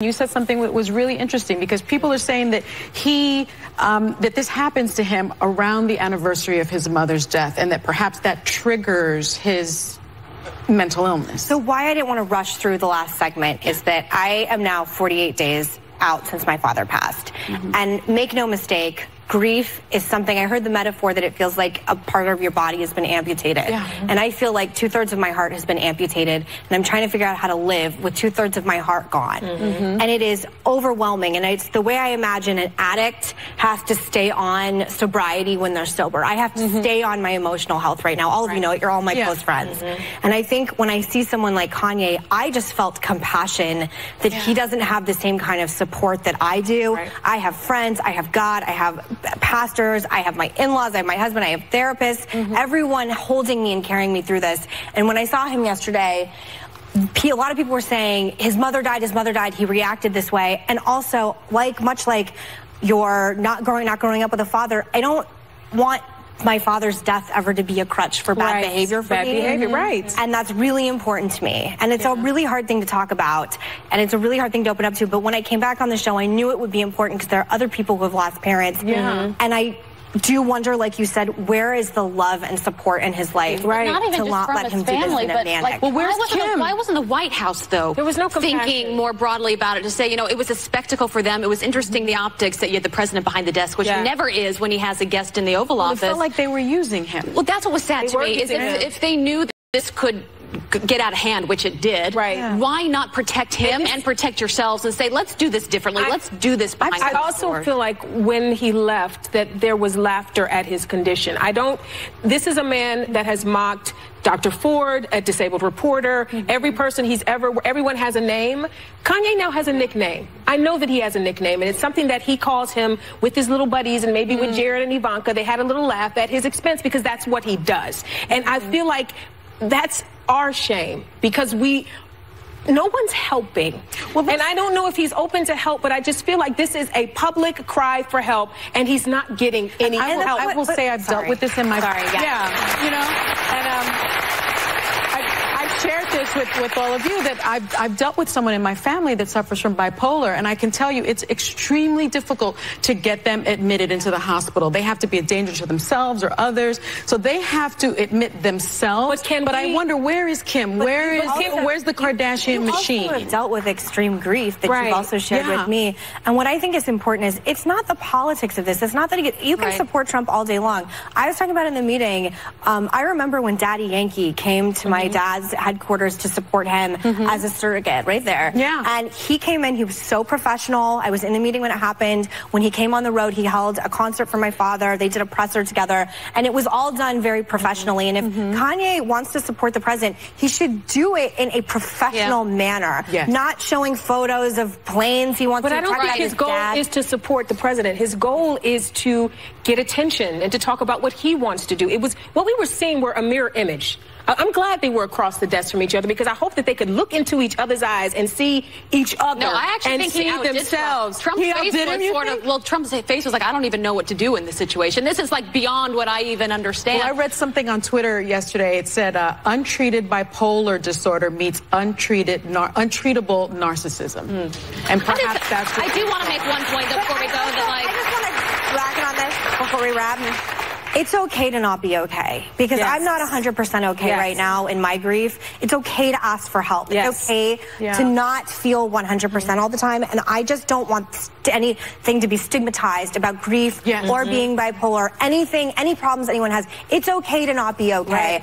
You said something that was really interesting because people are saying that that this happens to him around the anniversary of his mother's death and that perhaps that triggers his mental illness. So why I didn't want to rush through the last segment is that I am now 48 days out since my father passed. And make no mistake, grief is something, I heard the metaphor that it feels like a part of your body has been amputated. And I feel like 2/3 of my heart has been amputated, and I'm trying to figure out how to live with 2/3 of my heart gone. And it is overwhelming, and it's the way I imagine an addict has to stay on sobriety when they're sober. I have to stay on my emotional health right now. All of you know it, you're all my close friends. And I think when I see someone like Kanye, I just felt compassion that he doesn't have the same kind of support that I do. I have friends, I have God, I have pastors, I have my in-laws, I have my husband, I have therapists, everyone holding me and carrying me through this. And when I saw him yesterday, a lot of people were saying his mother died, he reacted this way. And also, much like you're not growing up with a father, I don't want my father's death ever to be a crutch for bad behavior for me. And that's really important to me. And it's a really hard thing to talk about, and it's a really hard thing to open up to. But when I came back on the show, I knew it would be important because there are other people who have lost parents. And I do wonder, like you said, where is the love and support in his life? Not even to just not from let his him family, do this but manic. well, why wasn't the White House, though, there was no thinking more broadly about it to say, you know, it was a spectacle for them. It was interesting, the optics that you had the president behind the desk, which never is when he has a guest in the Oval Office. It felt like they were using him. Well, that's what was sad to me, is if they knew that this could get out of hand, which it did, why not protect him and protect yourselves and say, let's do this differently, let's do this behind the door. I also feel like when he left that there was laughter at his condition. This is a man that has mocked Dr. Ford, a disabled reporter, every person everyone has a name. Kanye now has a nickname. I know that he has a nickname, and it's something that he calls him with his little buddies, and maybe with Jared and Ivanka, they had a little laugh at his expense because that's what he does. And I feel like that's our shame because no one's helping. And I don't know if he's open to help, but I just feel like this is a public cry for help, and he's not getting any help. I will say I've dealt with this in my... you know, and I've shared this with all of you that I've dealt with someone in my family that suffers from bipolar, and I can tell you it's extremely difficult to get them admitted into the hospital. They have to be a danger to themselves or others, so they have to admit themselves. But I wonder, where is Kim? Where's the Kardashian machine? You also have dealt with extreme grief that you've also shared with me. And what I think is important is it's not the politics of this. It's not that you can support Trump all day long. I was talking about in the meeting, I remember when Daddy Yankee came to my dad's headquarters to support him as a surrogate right there. And he came in, he was so professional. I was in the meeting when it happened. When he came on the road, he held a concert for my father. They did a presser together, and it was all done very professionally. And if Kanye wants to support the president, he should do it in a professional manner, not showing photos of planes he wants to I don't think his goal is to support the president. His goal is to get attention and to talk about what he wants to do. It was what we were seeing were a mirror image. I'm glad they were across the desk from each other because I hope that they could look into each other's eyes and see each other. No, I actually think he outdid themselves. Trump's face was Trump's face was like, I don't even know what to do in this situation. This is like beyond what I even understand. Well, I read something on Twitter yesterday. It said untreated bipolar disorder meets untreatable narcissism. And perhaps that's... I do want to make one point before we go. I just want to bracket on this before we wrap. It's okay to not be okay because I'm not 100% okay right now in my grief. It's okay to ask for help. It's okay to not feel 100% all the time, and I just don't want anything to be stigmatized about grief or being bipolar, any problems anyone has. It's okay to not be okay.